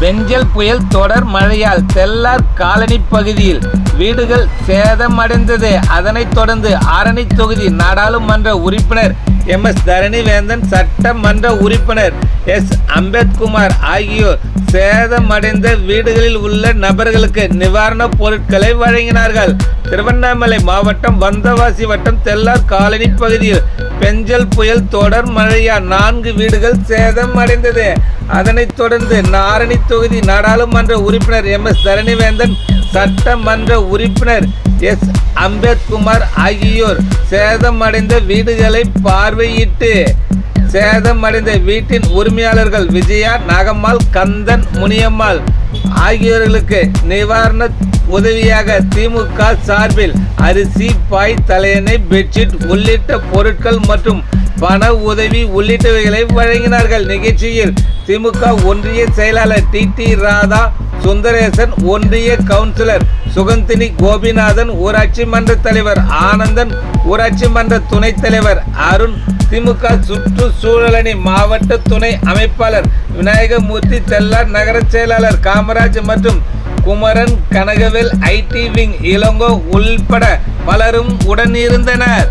பெஞ்சல் புயல் தொடர் மழையால் தெல்லார் காலனி பகுதியில் வீடுகள் சேதமடைந்தது. அதனைத் தொடர்ந்து ஆரணி தொகுதி நாடாளுமன்ற உறுப்பினர் MS தரணிவேந்தன், சட்டமன்ற உறுப்பினர் S அம்பேத்குமார் ஆகியோர் சேதமடைந்த வீடுகளில் உள்ள நபர்களுக்கு நிவாரணப் பொருட்களை வழங்கினார்கள். திருவண்ணாமலை மாவட்டம் வந்தவாசி வட்டம் தெல்லார் காலனி பகுதியில் பெஞ்சல் புயல் தொடர் மழையால் 4 வீடுகள் சேதமடைந்தது. அதனைத் தொடர்ந்து ஆரணி தொகுதி நாடாளுமன்ற உறுப்பினர் MS தரணிவேந்தன், சட்டமன்ற உறுப்பினர் S அம்பேத்குமார் ஆகியோர் சேதமடைந்த வீடுகளை பார்வையிட்டு சேதமடைந்த வீட்டின் உரிமையாளர்கள் விஜயா, நாகம்மாள், கந்தன், முனியம்மாள் ஆகியோர்களுக்கு நிவாரண உதவியாக திமுக சார்பில் அரிசி, பாய், தலையணை, பெட்ஷீட் உள்ளிட்ட பொருட்கள் மற்றும் பண உதவி உள்ளிட்டவைகளை வழங்கினார்கள். நிகழ்ச்சியில் திமுக ஒன்றிய செயலாளர் TT ராதா, சுந்தரேசன், ஒன்றிய கவுன்சிலர் சுகந்தினி கோபிநாதன், ஊராட்சி மன்ற தலைவர் ஆனந்தன், ஊராட்சி மன்ற துணைத் தலைவர் அருண், திமுக சுற்றுச்சூழலணி மாவட்ட துணை அமைப்பாளர் விநாயகமூர்த்தி, தெல்லார் நகர செயலாளர் காமராஜ் மற்றும் குமரன், கனகவேல், IT விங் இளங்கோ உள்பட பலரும் உடனிருந்தனர்.